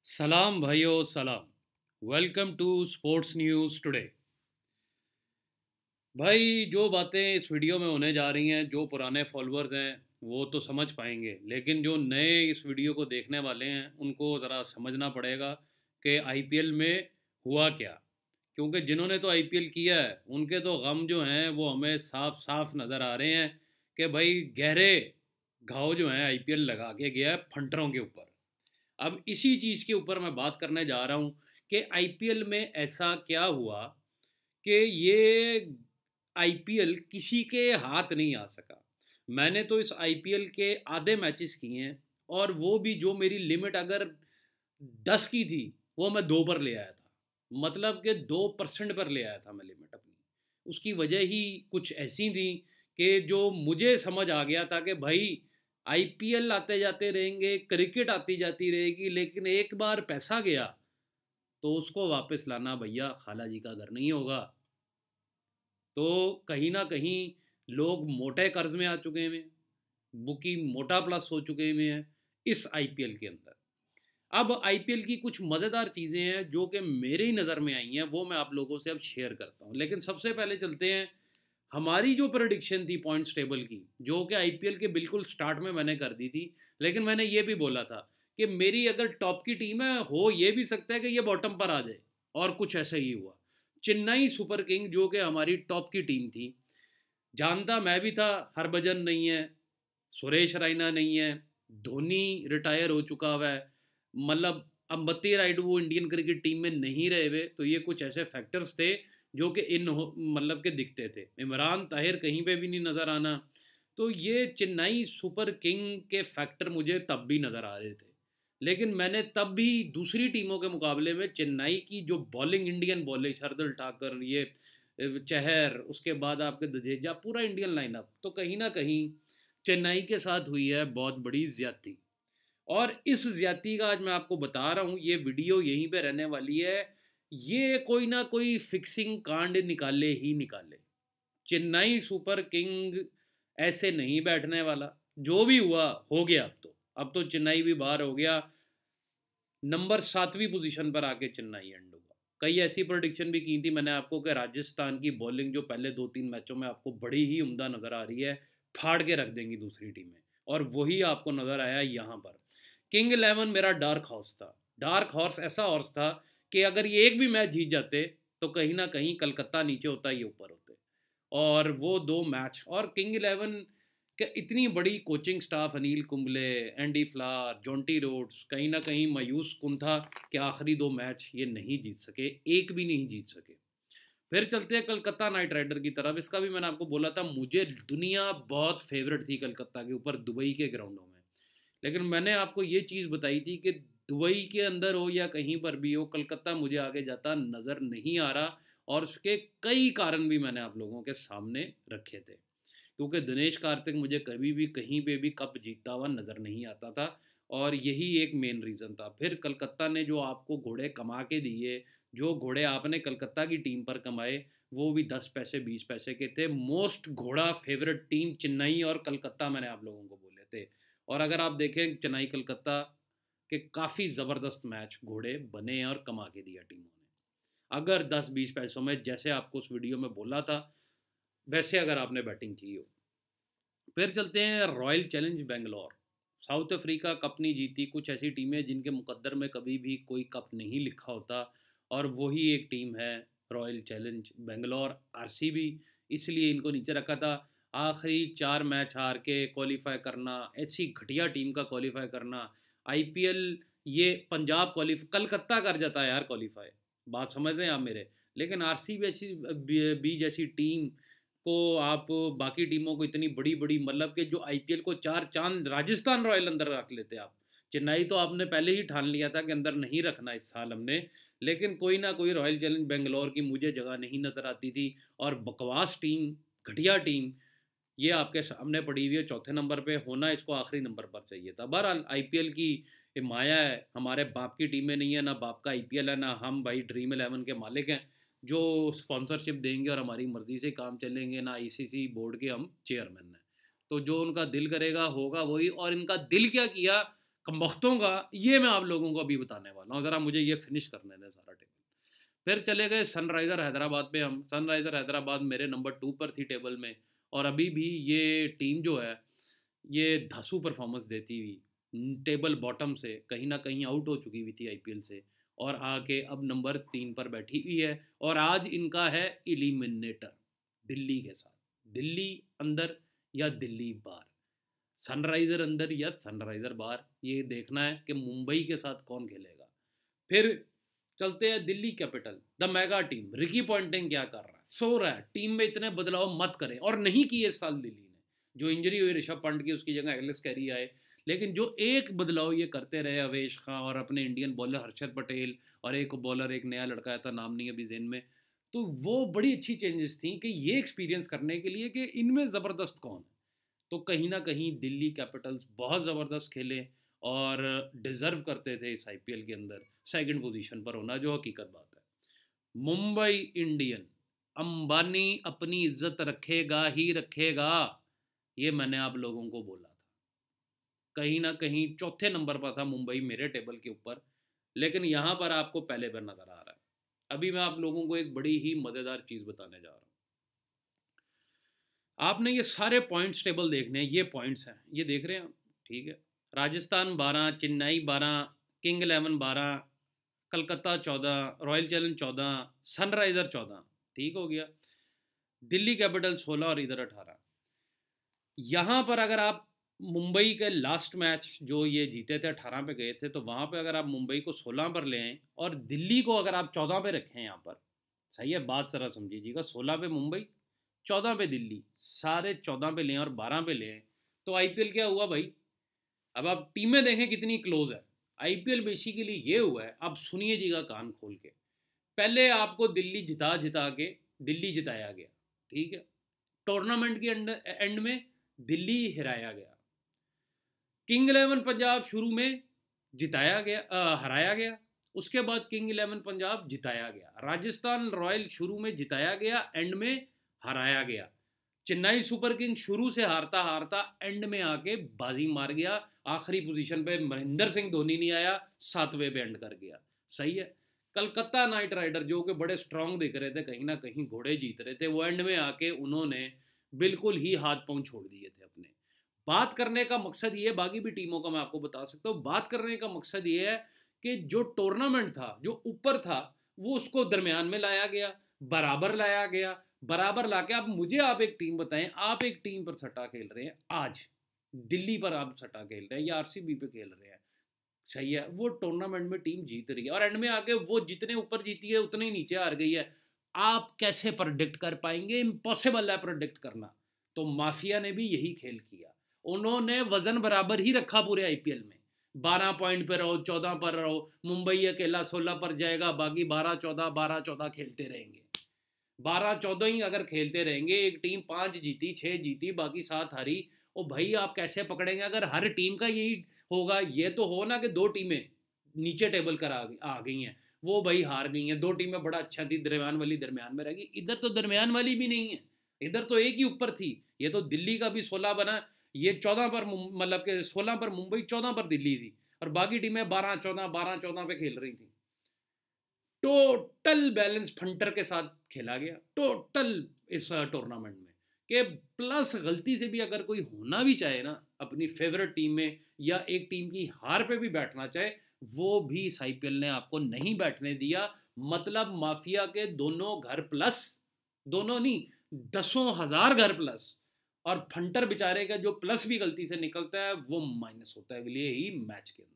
सलाम भाइयों सलाम। Welcome to sports news today. भाई जो बातें इस वीडियो में होने जा रही हैं, जो पुराने फॉलोअर्स हैं वो तो समझ पाएंगे, लेकिन जो नए इस वीडियो को देखने वाले हैं उनको ज़रा समझना पड़ेगा कि आईपीएल में हुआ क्या। क्योंकि जिन्होंने तो आईपीएल किया है उनके तो गम जो हैं वो हमें साफ साफ नज़र आ रहे हैं कि भाई गहरे घाव जो हैं आईपीएल लगा के गया है फंटरों के ऊपर। अब इसी चीज़ के ऊपर मैं बात करने जा रहा हूँ कि आईपीएल में ऐसा क्या हुआ कि ये आईपीएल किसी के हाथ नहीं आ सका। मैंने तो इस आईपीएल के आधे मैचेस किए हैं, और वो भी जो मेरी लिमिट अगर 10 की थी वो मैं 2 पर ले आया था। मतलब कि 2% पर ले आया था मैं लिमिट अपनी। उसकी वजह ही कुछ ऐसी थी कि जो मुझे समझ आ गया था कि भाई आईपीएल आते जाते रहेंगे, क्रिकेट आती जाती रहेगी, लेकिन एक बार पैसा गया तो उसको वापस लाना भैया खाला जी का घर नहीं होगा। तो कहीं ना कहीं लोग मोटे कर्ज में आ चुके हैं, बुकिंग मोटा प्लस हो चुके हैं इस आईपीएल के अंदर। अब आईपीएल की कुछ मज़ेदार चीज़ें हैं जो कि मेरे ही नज़र में आई हैं, वो मैं आप लोगों से अब शेयर करता हूँ। लेकिन सबसे पहले चलते हैं हमारी जो प्रेडिक्शन थी पॉइंट्स टेबल की, जो कि आईपीएल के बिल्कुल स्टार्ट में मैंने कर दी थी। लेकिन मैंने ये भी बोला था कि मेरी अगर टॉप की टीम है, हो ये भी सकता है कि ये बॉटम पर आ जाए, और कुछ ऐसा ही हुआ। चेन्नई सुपर किंग जो कि हमारी टॉप की टीम थी, जानता मैं भी था हरभजन नहीं है, सुरेश रैना नहीं है, धोनी रिटायर हो चुका हुआ है, मतलब अंबत्ती रायडू वो इंडियन क्रिकेट टीम में नहीं रहे हुए, तो ये कुछ ऐसे फैक्टर्स थे जो कि मतलब के दिखते थे। इमरान ताहिर कहीं पे भी नहीं नज़र आना। तो ये चेन्नई सुपर किंग के फैक्टर मुझे तब भी नज़र आ रहे थे। लेकिन मैंने तब भी दूसरी टीमों के मुकाबले में चेन्नई की जो bowling, Indian bowling, Shardul Thakur, ये चहर, उसके बाद आपके जडेजा, पूरा इंडियन लाइनअप, तो कहीं ना कहीं चेन्नई के साथ हुई है बहुत बड़ी ज्यादती। और इस ज्यादती का आज मैं आपको बता रहा हूँ, ये वीडियो यहीं पे रहने वाली है। ये कोई ना कोई फिक्सिंग कांड निकाले ही निकाले। चेन्नई सुपर किंग ऐसे नहीं बैठने वाला। जो भी हुआ हो गया। अब तो चेन्नई भी बाहर हो गया। नंबर 7वीं पोजीशन पर आके चेन्नई एंड हुआ। कई ऐसी प्रोडिक्शन भी की थी मैंने आपको कि राजस्थान की बॉलिंग जो पहले 2-3 मैचों में आपको बड़ी ही उम्दा नज़र आ रही है, फाड़ के रख देंगी दूसरी टीमें, और वही आपको नज़र आया यहाँ पर। किंग 11 मेरा डार्क हॉर्स था। डार्क हॉर्स ऐसा हॉर्स था कि अगर ये एक भी मैच जीत जाते तो कहीं ना कहीं कलकत्ता नीचे होता, ये ऊपर होते। और वो 2 मैच, और किंग 11 कि इतनी बड़ी coaching staff, Anil Kumble, Andy flower, Jonty Rhodes, कहीं ना कहीं मायूस कुन था कि आखिरी 2 मैच ये नहीं जीत सके, एक भी नहीं जीत सके। फिर चलते हैं कलकत्ता नाइट राइडर की तरफ। इसका भी मैंने आपको बोला था, मुझे दुनिया बहुत फेवरेट थी कलकत्ता के ऊपर दुबई के ग्राउंडों में। लेकिन मैंने आपको ये चीज़ बताई थी कि दुबई के अंदर हो या कहीं पर भी हो, कलकत्ता मुझे आगे जाता नज़र नहीं आ रहा। और उसके कई कारण भी मैंने आप लोगों के सामने रखे थे, क्योंकि दिनेश कार्तिक मुझे कभी भी कहीं पे भी कप जीतता हुआ नज़र नहीं आता था। और यही एक मेन रीज़न था। फिर कलकत्ता ने जो आपको घोड़े कमा के दिए, जो घोड़े आपने कलकत्ता की टीम पर कमाए, वो भी 10 पैसे 20 पैसे के थे। मोस्ट घोड़ा फेवरेट टीम चेन्नई और कलकत्ता मैंने आप लोगों को बोले थे। और अगर आप देखें चेन्नई कलकत्ता के काफ़ी ज़बरदस्त मैच घोड़े बने और कमा के दिया टीमों ने। अगर 10-20 पैसों में, जैसे आपको उस वीडियो में बोला था, वैसे अगर आपने बैटिंग की हो। फिर चलते हैं royal challenge Bangalore. South Africa cup नहीं जीती। कुछ ऐसी टीमें जिनके मुकद्दर में कभी भी कोई कप नहीं लिखा होता, और वही एक टीम है रॉयल चैलेंज बेंगलोर, आरसीबी। इसलिए इनको नीचे रखा था। आखिरी 4 मैच हार के क्वालिफाई करना, ऐसी घटिया टीम का क्वालिफाई करना। आईपीएल ये पंजाब क्वालिफाई, कलकत्ता कर जाता है यार क्वालिफाई, बात समझ रहे हैं आप मेरे। लेकिन आरसीबी ऐसी बी जैसी टीम को आप, बाकी टीमों को इतनी बड़ी बड़ी, मतलब कि जो आईपीएल को चार चांद राजस्थान रॉयल अंदर रख लेते आप। चेन्नई तो आपने पहले ही ठान लिया था कि अंदर नहीं रखना इस साल हमने। लेकिन कोई ना कोई रॉयल चैलेंज बेंगलोर की मुझे जगह नहीं नजर आती थी। और बकवास टीम, घटिया टीम, ये आपके सामने पड़ी हुई है चौथे नंबर पे। होना इसको आखिरी नंबर पर चाहिए था। बहरहाल आईपीएल की ये माया है, हमारे बाप की टीमें नहीं है, ना बाप का आईपीएल है, ना हम भाई ड्रीम 11 के मालिक हैं जो स्पॉन्सरशिप देंगे और हमारी मर्जी से काम चलेंगे, ना आईसीसी बोर्ड के हम चेयरमैन हैं। तो जो उनका दिल करेगा होगा वही। और इनका दिल क्या किया, कमबख्तों का, ये मैं आप लोगों को अभी बताने वाला हूँ। ज़रा मुझे ये फिनिश करने दें सारा टेबल। फिर चले गए सनराइज़र हैदराबाद पे हम। सनराइज़र हैदराबाद मेरे नंबर 2 पर थी टेबल में, और अभी भी ये टीम जो है ये धांसू परफॉर्मेंस देती हुई टेबल बॉटम से कहीं ना कहीं आउट हो चुकी हुई थी आईपीएल से, और आके अब नंबर 3 पर बैठी हुई है। और आज इनका है एलिमिनेटर दिल्ली के साथ। दिल्ली अंदर या दिल्ली बाहर, सनराइज़र अंदर या सनराइज़र बाहर, ये देखना है कि मुंबई के साथ कौन खेलेगा। फिर चलते हैं Delhi capital, the mega team. Ricky Ponting क्या कर रहा है? सो रहा है। टीम में इतने बदलाव मत करें, और नहीं किए इस साल दिल्ली ने। जो इंजरी हुई ऋषभ पंत की, उसकी जगह एलिस कैरी आए, लेकिन जो एक बदलाव ये करते रहे अवेश खां और अपने इंडियन बॉलर हर्षद पटेल, और एक बॉलर एक नया लड़का आया था, नाम नहीं अभी जेन में, तो वो बड़ी अच्छी चेंजेस थी कि ये एक्सपीरियंस करने के लिए कि इनमें ज़बरदस्त कौन है। तो कहीं ना कहीं दिल्ली कैपिटल्स बहुत ज़बरदस्त खेले और डिज़र्व करते थे इस आईपीएल के अंदर सेकंड पोजीशन पर होना, जो हकीकत बात है। मुंबई इंडियन, अंबानी अपनी इज्जत रखेगा ही रखेगा, ये मैंने आप लोगों को बोला था। कहीं ना कहीं चौथे नंबर पर था मुंबई मेरे टेबल के ऊपर, लेकिन यहाँ पर आपको पहले पर नज़र आ रहा है। अभी मैं आप लोगों को एक बड़ी ही मज़ेदार चीज़ बताने जा रहा हूँ। आपने ये सारे पॉइंट्स टेबल देखने हैं, ये पॉइंट्स हैं, ये देख रहे हैं आप, ठीक है। Rajasthan 12, Chennai 12, king 11 12, Calcutta 14, royal challenge 14, Sunriser 14, ठीक हो गया। दिल्ली कैपिटल 16 और इधर 18। यहाँ पर अगर आप मुंबई के लास्ट मैच जो ये जीते थे 18 पे गए थे, तो वहाँ पे अगर आप मुंबई को 16 पर ले आएँ और दिल्ली को अगर आप 14 पे रखें यहाँ पर, सही है बात, ज़रा समझिएगा। 16 पे मुंबई, 14 पे दिल्ली, सारे 14 पे लें और 12 पे लें, तो आईपीएल क्या हुआ भाई? अब आप टीमें देखें कितनी क्लोज है। आईपीएल बेसिकली ये हुआ है, अब सुनिएगा कान खोल के। पहले आपको दिल्ली जिता जिता के दिल्ली जिताया गया, ठीक है। टूर्नामेंट के एंड में दिल्ली हिराया गया। किंग 11 पंजाब शुरू में जिताया गया, हराया गया। उसके बाद किंग 11 पंजाब जिताया गया। राजस्थान रॉयल शुरू में जिताया गया, एंड में हराया गया। चेन्नई सुपर किंग शुरू से हारता हारता एंड में आके बाजी मार गया। आखिरी पोजीशन पे महेंद्र सिंह धोनी नहीं आया, 7वें पे एंड कर गया, सही है। कलकत्ता नाइट राइडर जो कि बड़े स्ट्रांग दिख रहे थे, कहीं ना कहीं घोड़े जीत रहे थे, वो एंड में आके उन्होंने बिल्कुल ही हाथ पांव छोड़ दिए थे अपने। बात करने का मकसद ये है, बाकी भी टीमों का मैं आपको बता सकता हूँ, बात करने का मकसद ये है कि जो टूर्नामेंट था, जो ऊपर था, वो उसको दरमियान में लाया गया, बराबर लाया गया। बराबर लाके आप मुझे, आप एक टीम बताएं, आप एक टीम पर सट्टा खेल रहे हैं आज, दिल्ली पर आप सट्टा खेल रहे हैं या आरसीबी पे खेल रहे हैं, सही है। वो टूर्नामेंट में टीम जीत रही है और एंड में आके वो जितने ऊपर जीती है उतने ही नीचे हार गई है। आप कैसे प्रोडिक्ट कर पाएंगे? इम्पॉसिबल है प्रोडिक्ट करना। तो माफिया ने भी यही खेल किया, उन्होंने वजन बराबर ही रखा पूरे आईपीएल में। 12 पॉइंट पर रहो, 14 पर रहो, मुंबई अकेला 16 पर जाएगा, बाकी 12-14 12-14 खेलते रहेंगे। 12-14 ही अगर खेलते रहेंगे, एक टीम 5 जीती 6 जीती बाकी 7 हारी, ओ भाई आप कैसे पकड़ेंगे? अगर हर टीम का यही होगा, ये तो हो ना कि 2 टीमें नीचे टेबल कर आ गई हैं, वो भाई हार गई हैं। 2 टीमें बड़ा अच्छा थी, दरमियान वाली दरमियान में रह गई। इधर तो दरमियान वाली भी नहीं है, इधर तो एक ही ऊपर थी। ये तो दिल्ली का भी 16 बना, ये 14 पर, मतलब कि 16 पर मुंबई, 14 पर दिल्ली थी, और बाकी टीमें 12-14 पे खेल रही थी। टोटल बैलेंस फंटर के साथ खेला गया टोटल इस टूर्नामेंट में, कि प्लस गलती से भी अगर कोई होना भी चाहे ना अपनी फेवरेट टीम में, या एक टीम की हार पे भी बैठना चाहे, वो भी इस आईपीएल ने आपको नहीं बैठने दिया। मतलब माफिया के दोनों घर प्लस, दोनों नहीं, 10,000 घर प्लस, और फंटर बेचारे का जो प्लस भी गलती से निकलता है वो माइनस होता है अगले ही मैच के अंदर।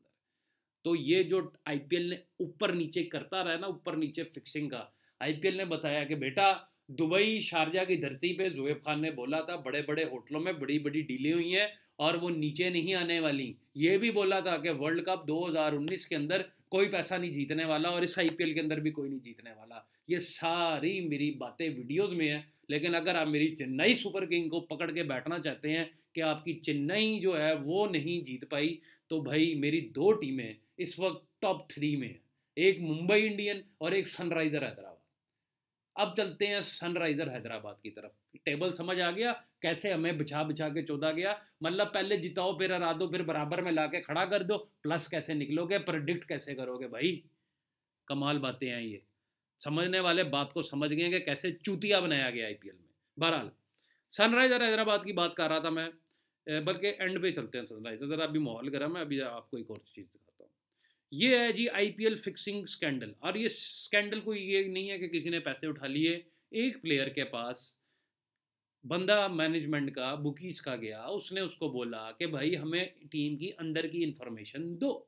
तो ये जो आईपीएल ने ऊपर नीचे करता रहा ना, ऊपर नीचे फिक्सिंग का, आईपीएल ने बताया कि बेटा दुबई शारजा की धरती पे जोएब खान ने बोला था बड़े बड़े होटलों में बड़ी बड़ी डीलें हुई हैं और वो नीचे नहीं आने वाली। ये भी बोला था कि वर्ल्ड कप 2019 के अंदर कोई पैसा नहीं जीतने वाला, और इस आईपीएल के अंदर भी कोई नहीं जीतने वाला। ये सारी मेरी बातें वीडियोस में है, लेकिन अगर आप मेरी चेन्नई सुपर किंग को पकड़ के बैठना चाहते हैं कि आपकी चेन्नई जो है वो नहीं जीत पाई, तो भाई मेरी 2 टीमें इस वक्त टॉप 3 में है, एक मुंबई इंडियन और एक सनराइजर हैदराबाद। अब चलते हैं सनराइजर हैदराबाद की तरफ। टेबल समझ आ गया कैसे हमें बिछा बिछा के चौदा गया, मतलब पहले जिताओ फिर हरा दो फिर बराबर में लाके खड़ा कर दो, प्लस कैसे निकलोगे, प्रेडिक्ट कैसे करोगे भाई। कमाल बातें हैं ये, समझने वाले बात को समझ गए कि कैसे चूतिया बनाया गया आईपीएल में। बहरहाल सनराइजर हैदराबाद की बात कर रहा था मैं, बल्कि एंड पे चलते हैं सनराइजर, ज़रा अभी माहौल गर्म है, अभी आपको एक और चीज़ दिखाता हूँ। ये है जी आईपीएल फिक्सिंग स्कैंडल, और ये स्कैंडल कोई ये नहीं है कि किसी ने पैसे उठा लिए, एक प्लेयर के पास बंदा मैनेजमेंट का बुकीज का गया, उसने उसको बोला कि भाई हमें टीम की अंदर की इंफॉर्मेशन दो।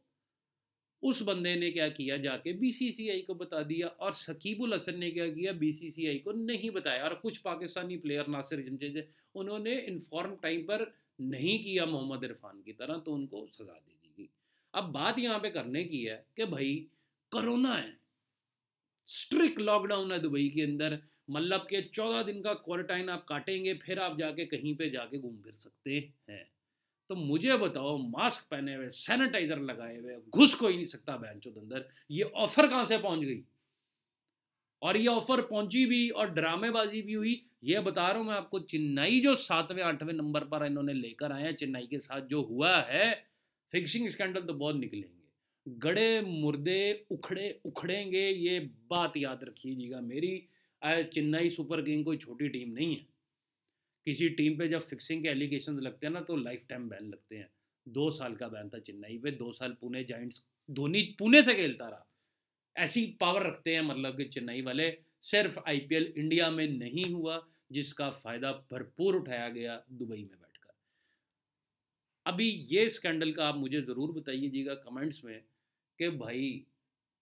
उस बंदे ने क्या किया, जाके बीसीसीआई को बता दिया, और शकीबुल हसन ने क्या किया, बीसीसीआई को नहीं बताया। और कुछ पाकिस्तानी प्लेयर नासिर जमशेद उन्होंने इन्फॉर्म टाइम पर नहीं किया मोहम्मद इरफान की तरह, तो उनको सजा दे दी गई। अब बात यहाँ पे करने की है कि भाई कोरोना है, स्ट्रिक्ट लॉकडाउन है दुबई के अंदर, मतलब के 14 दिन का क्वारंटाइन आप काटेंगे, फिर आप जाके कहीं पे जाके घूम फिर सकते हैं। तो मुझे बताओ, मास्क पहने हुए, सैनिटाइजर लगाए हुए, घुस कोई नहीं सकता बैंचोद अंदर, ये ऑफर कहां से पहुंच गई। और ये ऑफर पहुंची भी और ड्रामेबाजी भी हुई। ये बता रहा हूं मैं आपको, चेन्नई जो 7वें 8वें नंबर पर इन्होंने लेकर आए हैं, चेन्नई के साथ जो हुआ है फिक्सिंग स्कैंडल, तो बहुत निकलेंगे, गड़े मुर्दे उखड़े उखड़ेंगे, ये बात याद रखिएगा मेरी। चेन्नई सुपर किंग कोई छोटी टीम नहीं है। किसी टीम पे जब फिक्सिंग के एलिगेशन लगते हैं ना, तो लाइफ टाइम बैन लगते हैं। 2 साल का बैन था चेन्नई पे, 2 साल पुणे जायंट्स, धोनी पुणे से खेलता रहा। ऐसी पावर रखते हैं मतलब कि चेन्नई वाले। सिर्फ आईपीएल इंडिया में नहीं हुआ, जिसका फायदा भरपूर उठाया गया दुबई में बैठकर। अभी ये स्कैंडल का आप मुझे ज़रूर बताइएगा कमेंट्स में कि भाई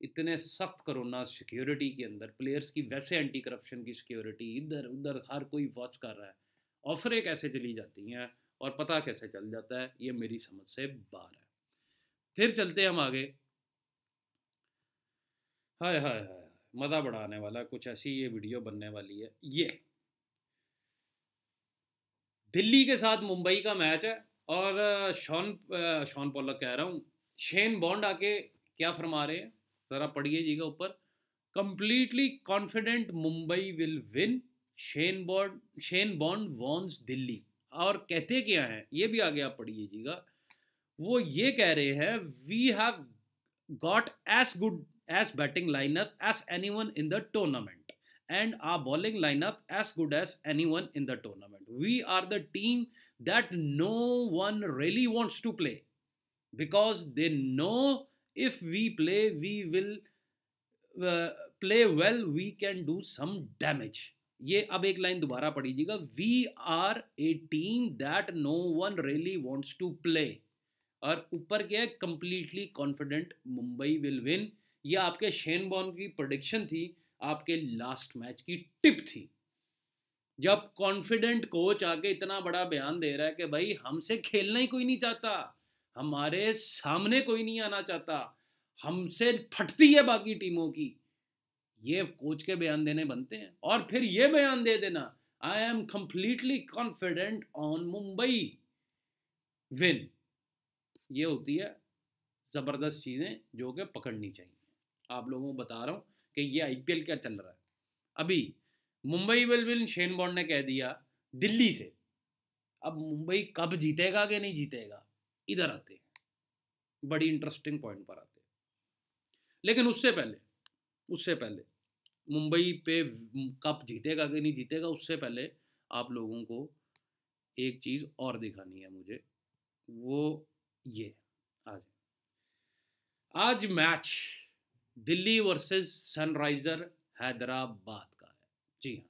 इतने सख्त कोरोना सिक्योरिटी के अंदर प्लेयर्स की वैसे एंटी करप्शन की सिक्योरिटी, इधर उधर हर कोई वॉच कर रहा है, ऑफरें कैसे चली जाती हैं और पता कैसे चल जाता है, ये मेरी समझ से बाहर है। फिर चलते हम आगे। हाय हाय हाय, मज़ा बढ़ाने वाला कुछ ऐसी ये वीडियो बनने वाली है। ये दिल्ली के साथ मुंबई का मैच है, और शॉन पॉलक कह रहा हूँ, शेन बॉन्ड आके क्या फरमा रहे हैं, ज़रा पढ़िएगा ऊपर। Completely confident Mumbai will win, Shane Bond wants Delhi. और कहते क्या हैं ये भी आगे आप पढ़िएगा। वो ये कह रहे हैं, we have got as good as batting lineup as anyone in the tournament and our bowling lineup as good as anyone in the tournament. We are the team that no one really wants to play because they know if we play, we will play well, we can do some damage. ये अब एक line दोबारा पढ़िएगा, we are a team that no one really wants to play, और ऊपर क्या है, completely confident Mumbai will win. ये आपके शेन बॉर्न की प्रेडिक्शन थी, आपके लास्ट मैच की टिप थी। जब कॉन्फिडेंट कोच आके इतना बड़ा बयान दे रहा है कि भाई हमसे खेलना ही कोई नहीं चाहता, हमारे सामने कोई नहीं आना चाहता, हमसे फटती है बाकी टीमों की, ये कोच के बयान देने बनते हैं। और फिर ये बयान दे देना, I am completely confident on Mumbai win. ये होती है ज़बरदस्त चीज़ें जो कि पकड़नी चाहिए। आप लोगों को बता रहा हूँ कि ये आईपीएल क्या चल रहा है। अभी Mumbai will win Shane bond ने कह दिया दिल्ली से। अब मुंबई कब जीतेगा कि नहीं जीतेगा, इधर आते हैं, बड़ी इंटरेस्टिंग पॉइंट पर आते हैं। लेकिन उससे पहले मुंबई पे कब जीतेगा कि नहीं जीतेगा, उससे पहले आप लोगों को एक चीज़ और दिखानी है मुझे, वो ये आज match Delhi versus Sunriser Hyderabad का है। जी हाँ,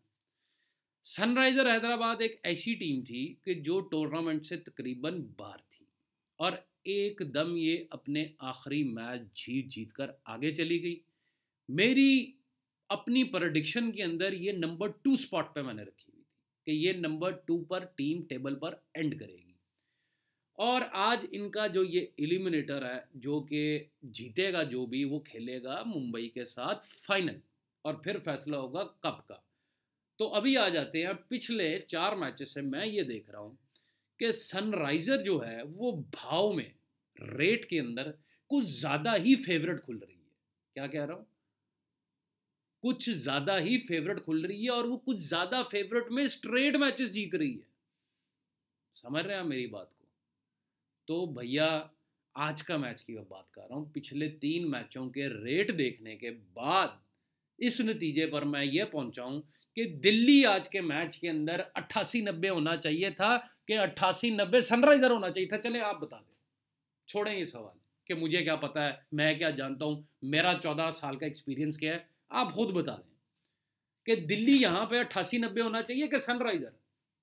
सनराइजर हैदराबाद एक ऐसी टीम थी कि जो टूर्नामेंट से तकरीबन बाहर थी, और एकदम ये अपने आखिरी मैच जीत कर आगे चली गई। मेरी अपनी प्रेडिक्शन के अंदर ये नंबर 2 स्पॉट पे मैंने रखी हुई थी कि ये नंबर 2 पर टीम टेबल पर एंड करेगी। और आज इनका जो ये एलिमिनेटर है, जो कि जीतेगा जो भी, वो खेलेगा मुंबई के साथ फाइनल, और फिर फैसला होगा कब का। तो अभी आ जाते हैं, पिछले 4 मैचेस से मैं ये देख रहा हूँ कि सनराइजर जो है वो भाव में, रेट के अंदर कुछ ज़्यादा ही फेवरेट खुल रही है। क्या कह रहा हूँ, कुछ ज़्यादा ही फेवरेट खुल रही है और वो कुछ ज़्यादा फेवरेट में स्ट्रेट मैचेस जीत रही है। समझ रहे हैं आप मेरी बात को? तो भैया आज का मैच की मैं बात कर रहा हूँ, पिछले 3 मैचों के रेट देखने के बाद इस नतीजे पर मैं ये पहुंचा हूं कि दिल्ली आज के मैच के अंदर 88-90 होना चाहिए था कि 88-90 सनराइजर होना चाहिए था। चले आप बता दें, छोड़ें ये सवाल कि मुझे क्या पता है, मैं क्या जानता हूं, मेरा 14 साल का एक्सपीरियंस क्या है। आप खुद बता दें कि दिल्ली यहां पे 88-90 होना चाहिए कि सनराइजर।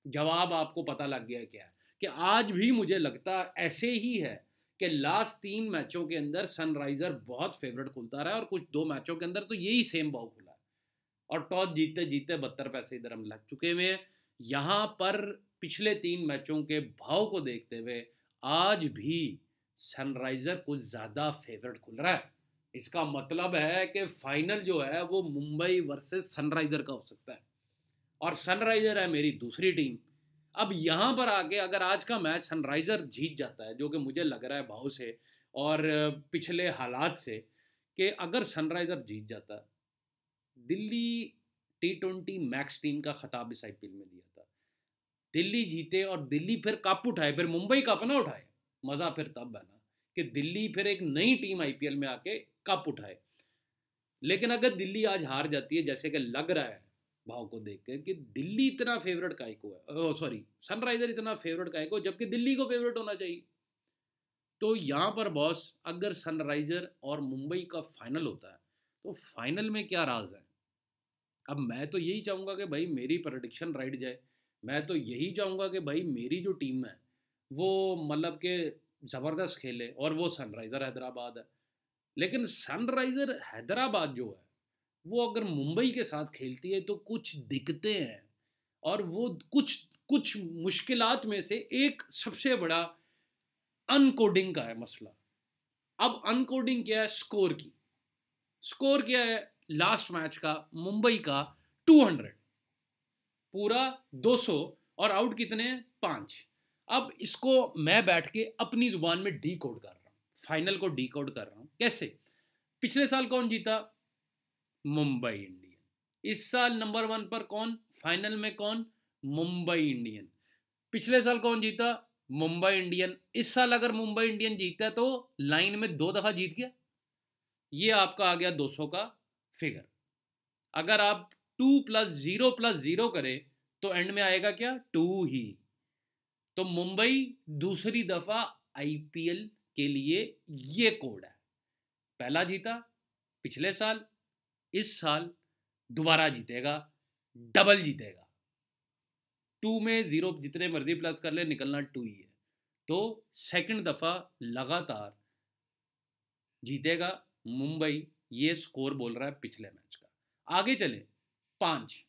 जवाब आपको पता लग गया क्या है कि आज भी मुझे लगता ऐसे ही है कि लास्ट 3 मैचों के अंदर सनराइजर बहुत फेवरेट खुलता रहा है और कुछ 2 मैचों के अंदर तो यही सेम भाव खुला है और टॉस जीतते जीतते 72 पैसे इधर हम लग चुके हुए हैं। यहाँ पर पिछले 3 मैचों के भाव को देखते हुए आज भी सनराइजर कुछ ज़्यादा फेवरेट खुल रहा है। इसका मतलब है कि फाइनल जो है वो मुंबई वर्सेस सनराइजर का हो सकता है और सनराइजर है मेरी दूसरी टीम। अब यहाँ पर आके अगर आज का मैच सनराइजर जीत जाता है, जो कि मुझे लग रहा है भाव से और पिछले हालात से, कि अगर सनराइजर जीत जाता है, दिल्ली T20 मैक्स टीम का खिताब इस आईपीएल में दिया था, दिल्ली जीते और दिल्ली फिर कप उठाए, फिर मुंबई कप ना उठाए, मजा फिर तब है ना कि दिल्ली फिर एक नई टीम आईपीएल में आके कप उठाए। लेकिन अगर दिल्ली आज हार जाती है, जैसे कि लग रहा है भाव को देख के कि दिल्ली इतना फेवरेट काय को है, सॉरी सनराइजर इतना फेवरेट काय को, जबकि दिल्ली को फेवरेट होना चाहिए। तो यहाँ पर बॉस अगर सनराइजर और मुंबई का फाइनल होता है तो फाइनल में क्या राज है। अब मैं तो यही चाहूँगा कि भाई मेरी प्रेडिक्शन राइट जाए। मैं तो यही चाहूँगा कि भाई मेरी जो टीम है वो मतलब कि ज़बरदस्त खेले और वो सनराइज़र हैदराबाद है। लेकिन सनराइज़र हैदराबाद जो है वो अगर मुंबई के साथ खेलती है तो कुछ दिक्कतें हैं और वो कुछ कुछ मुश्किलात में से एक सबसे बड़ा अनकोडिंग का है मसला। अब अनकोडिंग क्या है? स्कोर की। स्कोर क्या है लास्ट मैच का? मुंबई का 200, पूरा 200 और आउट कितने हैं? 5। अब इसको मैं बैठ के अपनी जुबान में डी कोड कर रहा हूँ, फाइनल को डी कोड कर रहा हूँ। कैसे? पिछले साल कौन जीता? मुंबई इंडियन। इस साल नंबर 1 पर कौन? फाइनल में कौन? मुंबई इंडियन। पिछले साल कौन जीता? मुंबई इंडियन। इस साल अगर मुंबई इंडियन जीता तो लाइन में 2 दफा जीत गया। ये आपका आ गया 200 का फिगर। अगर आप 2 + 0 + 0 करें तो एंड में आएगा क्या? 2 ही। तो मुंबई दूसरी दफा आईपीएल के लिए ये कोड है। पहला जीता पिछले साल, इस साल दोबारा जीतेगा, डबल जीतेगा। 2 में 0 जितने मर्जी प्लस कर ले, निकलना 2 ही है। तो सेकंड दफा लगातार जीतेगा मुंबई, ये स्कोर बोल रहा है पिछले मैच का। आगे चले 5।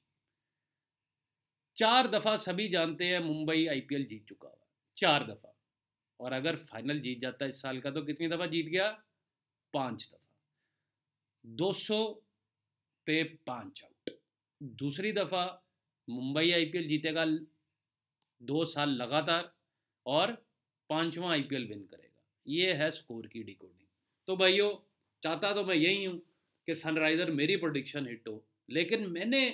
4 दफा सभी जानते हैं मुंबई आईपीएल जीत चुका हुआ, 4 दफा। और अगर फाइनल जीत जाता है इस साल का तो कितनी दफा जीत गया? 5 दफा। 200 पे 5 आउट। दूसरी दफा मुंबई आईपीएल जीतेगा 2 साल लगातार और 5वां आईपीएल विन करेगा। ये है स्कोर की डिकोडिंग। तो भाइयों, चाहता तो मैं यही हूं कि सनराइजर मेरी प्रोडिक्शन हिट हो, लेकिन मैंने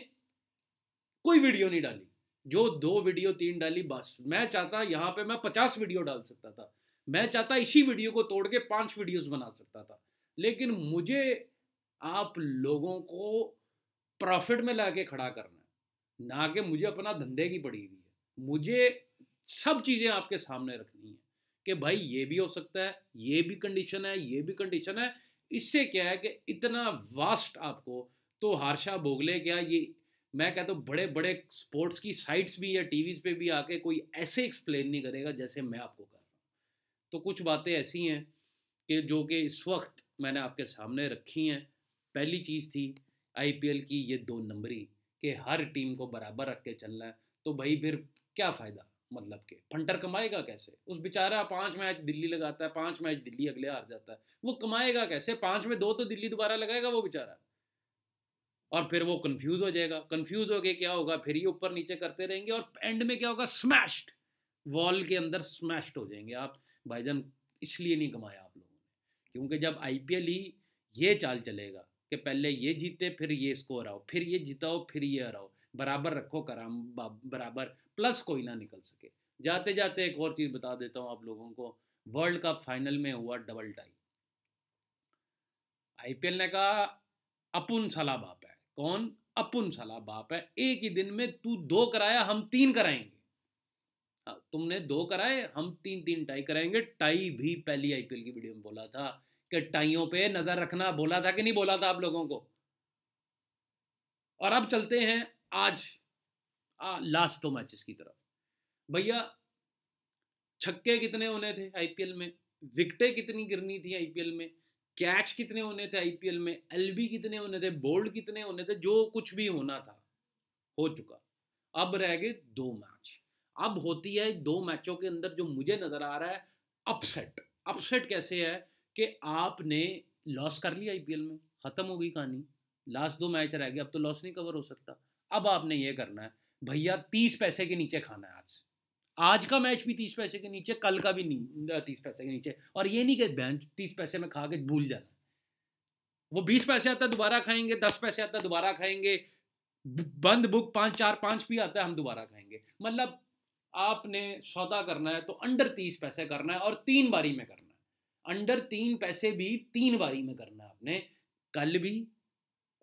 कोई वीडियो नहीं डाली। जो 2 वीडियो 3 डाली बस। मैं चाहता यहाँ पे मैं 50 वीडियो डाल सकता था। मैं चाहता इसी वीडियो को तोड़ के 5 वीडियोस बना सकता था। लेकिन मुझे आप लोगों को प्रॉफिट में लाके खड़ा करना है, ना कि मुझे अपना धंधे की पड़ी हुई है। मुझे सब चीज़ें आपके सामने रखनी है कि भाई ये भी हो सकता है, ये भी कंडीशन है, ये भी कंडीशन है। इससे क्या है कि इतना वास्ट आपको तो हार्षा भोगले क्या, ये मैं कहता हूँ बड़े बड़े स्पोर्ट्स की साइट्स भी या टीवीज़ पे भी आके कोई ऐसे एक्सप्लेन नहीं करेगा जैसे मैं आपको कर रहा हूँ। तो कुछ बातें ऐसी हैं कि जो कि इस वक्त मैंने आपके सामने रखी हैं। पहली चीज़ थी आईपीएल की ये 2 नंबरी, कि हर टीम को बराबर रख के चलना है। तो भाई फिर क्या फ़ायदा? मतलब कि फंटर कमाएगा कैसे? उस बेचारा 5 मैच दिल्ली लगाता है, 5 मैच दिल्ली अगले हार जाता है, वो कमाएगा कैसे? 5 में 2 तो दिल्ली दोबारा लगाएगा वो बेचारा। और फिर वो कंफ्यूज हो जाएगा। कंफ्यूज हो गए क्या होगा? फिर ये ऊपर नीचे करते रहेंगे और एंड में क्या होगा? स्मैश्ड, वॉल के अंदर स्मैश्ड हो जाएंगे आप। भाईजान इसलिए नहीं कमाया आप लोगों ने, क्योंकि जब आईपीएल ही ये चाल चलेगा कि पहले ये जीते फिर ये इसको हराओ, फिर ये जिताओ फिर ये हराओ, बराबर रखो कराम बराबर, प्लस कोई ना निकल सके। जाते जाते एक और चीज़ बता देता हूँ आप लोगों को, वर्ल्ड कप फाइनल में हुआ डबल टाई। आईपीएल ने कहा अपुन साला बाप है। कौन? अपुन साला बाप है, एक ही दिन में तू 2 कराया, हम 3 कराएंगे। हाँ, तुमने 2 कराए, हम 3-3 टाई कराएंगे। टाई भी पहली आईपीएल की वीडियो में बोला था कि टाइयों पे नजर रखना, बोला था कि नहीं बोला था आप लोगों को? और अब चलते हैं आज लास्ट 2 मैचेस की तरफ। भैया छक्के कितने होने थे आईपीएल में, विकेटें कितनी गिरनी थी आईपीएल में, कैच कितने होने थे आईपीएल में, एलबी कितने होने थे, बोल्ड कितने होने थे, जो कुछ भी होना था हो चुका। अब रह गए 2 मैच। अब होती है 2 मैचों के अंदर जो मुझे नजर आ रहा है अपसेट। अपसेट कैसे है कि आपने लॉस कर लिया आईपीएल में, खत्म हो गई कहानी, लास्ट 2 मैच रह गए, अब तो लॉस नहीं कवर हो सकता। अब आपने ये करना है भैया, 30 पैसे के नीचे खाना है। आज का मैच भी 30 पैसे के नीचे, कल का भी नहीं 30 पैसे के नीचे। और ये नहीं कि बैंक 30 पैसे में खा के भूल जाना, वो 20 पैसे आता है दोबारा खाएंगे, 10 पैसे आता है दोबारा खाएंगे, बंद बुक 5-4-5 भी आता है हम दोबारा खाएंगे। मतलब आपने सौदा करना है तो अंडर 30 पैसे करना है और 3 बारी में करना है। अंडर 3 पैसे भी 3 बारी में करना है आपने, कल भी,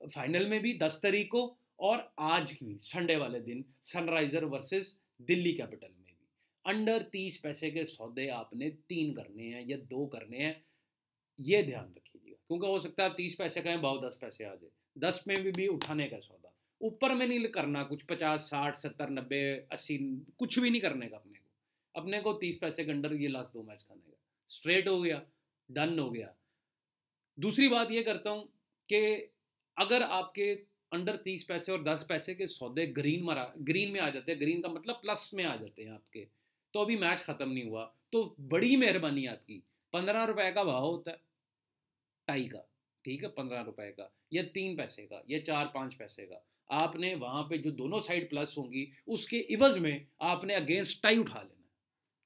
फाइनल में भी 10 तारीख को, और आज भी संडे वाले दिन सनराइजर वर्सेस दिल्ली कैपिटल में भी। अंडर 30 पैसे के सौदे आपने 3 करने हैं या 2 करने हैं, ये ध्यान रखिएगा, क्योंकि हो सकता है 30 पैसे का भाव 10 पैसे आ जाए, 10 में भी उठाने का सौदा, ऊपर में नहीं करना कुछ 50 60 70 90 80, कुछ भी नहीं करने का अपने को 30 पैसे के अंडर ये लास्ट 2 मैच खाने का, स्ट्रेट हो गया, डन हो गया। दूसरी बात ये करता हूँ कि अगर आपके अंडर 30 पैसे और 10 पैसे के सौदे ग्रीन में आ जाते हैं, ग्रीन का मतलब प्लस में आ जाते हैं आपके, तो अभी मैच खत्म नहीं हुआ, तो बड़ी मेहरबानी आपकी 15 रुपए का भाव होता है टाई का, ठीक है, 15 रुपए का या 3 पैसे का या 4-5 पैसे का, आपने वहां पे जो दोनों साइड प्लस होंगी उसके इवज में आपने अगेंस्ट टाई उठा लेना।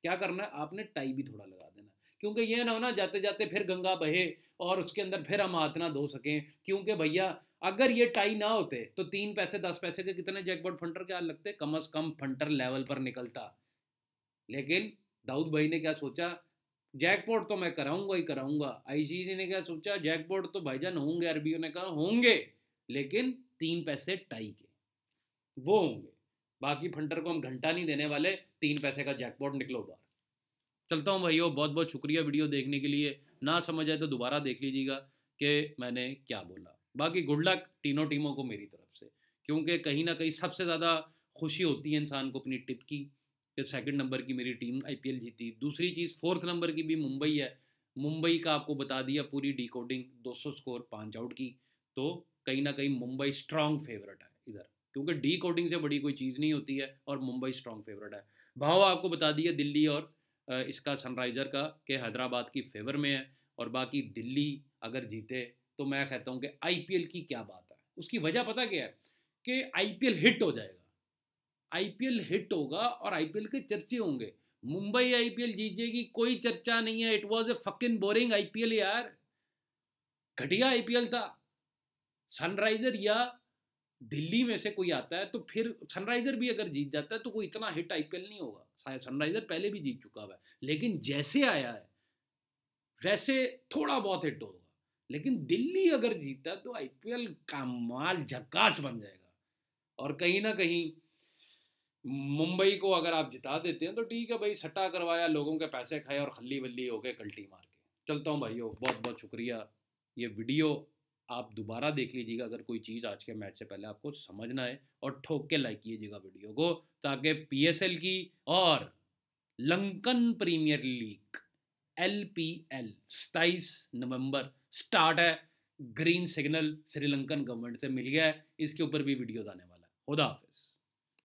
क्या करना है, आपने टाई भी थोड़ा लगा देना, क्योंकि ये ना हो ना जाते जाते फिर गंगा बहे और उसके अंदर फिर हम हाथ ना धो सकें। क्योंकि भैया अगर ये टाई ना होते तो 3 पैसे 10 पैसे के कितने जैकपॉट फंटर क्या लगते, कम से कम फंटर लेवल पर निकलता। लेकिन दाऊद भाई ने क्या सोचा, जैकपॉट तो मैं कराऊंगा ही कराऊंगा। आईसीसी ने क्या सोचा, जैकपॉट तो भाईजान होंगे, अरबियों ने कहा होंगे, लेकिन 3 पैसे टाई के वो होंगे, बाकी फंटर को हम घंटा नहीं देने वाले, 3 पैसे का जैकपॉट निकलो बाहर। चलता हूँ भाइयों, बहुत बहुत शुक्रिया वीडियो देखने के लिए। ना समझ आए तो दोबारा देख लीजिएगा कि मैंने क्या बोला। बाकी गुड लक तीनों टीमों को मेरी तरफ से, क्योंकि कहीं ना कहीं सबसे ज़्यादा खुशी होती है इंसान को अपनी टिप की कि 2nd नंबर की मेरी टीम आईपीएल जीती। दूसरी चीज़ 4th नंबर की भी मुंबई है, मुंबई का आपको बता दिया पूरी डिकोडिंग, 200 स्कोर 5 आउट की, तो कहीं ना कहीं मुंबई स्ट्रांग फेवरेट है इधर, क्योंकि डिकोडिंग से बड़ी कोई चीज़ नहीं होती है और मुंबई स्ट्रांग फेवरेट है। भाव आपको बता दिया दिल्ली और इसका सनराइज़र का कि हैदराबाद की फेवर में है, और बाकी दिल्ली अगर जीते तो मैं कहता हूँ कि आईपीएल की क्या बात है। उसकी वजह पता क्या है कि आईपीएल हिट हो जाएगा, आईपीएल हिट होगा और आईपीएल के चर्चे होंगे। मुंबई आईपीएल जीतेगी कोई चर्चा नहीं है, it was a fucking boring IPL यार, घटिया आईपीएल था। सनराइजर या दिल्ली में से कोई आता है तो फिर सनराइजर भी अगर जीत जाता है तो कोई इतना हिट आईपीएल नहीं होगा, शायद सनराइजर पहले भी जीत चुका हुआ है, लेकिन जैसे आया है वैसे थोड़ा बहुत हिट होगा। लेकिन दिल्ली अगर जीता तो आईपीएल कमाल झक्कास बन जाएगा। और कहीं ना कहीं मुंबई को अगर आप जिता देते हैं तो ठीक है भाई, सट्टा करवाया, लोगों के पैसे खाए और खल्ली बल्ली हो गए कल्टी मार के। चलता हूँ भाइयों, बहुत बहुत शुक्रिया। ये वीडियो आप दोबारा देख लीजिएगा अगर कोई चीज़ आज के मैच से पहले आपको समझना है, और ठोक के लाइक कीजिएगा वीडियो को, ताकि पीएसएल की और लंकन प्रीमियर लीग एलपीएल 27 नवंबर स्टार्ट है। ग्रीन सिग्नल श्रीलंकन गवर्नमेंट से मिल गया है, इसके ऊपर भी वीडियोज आने वाला है। खुदा हाफिज।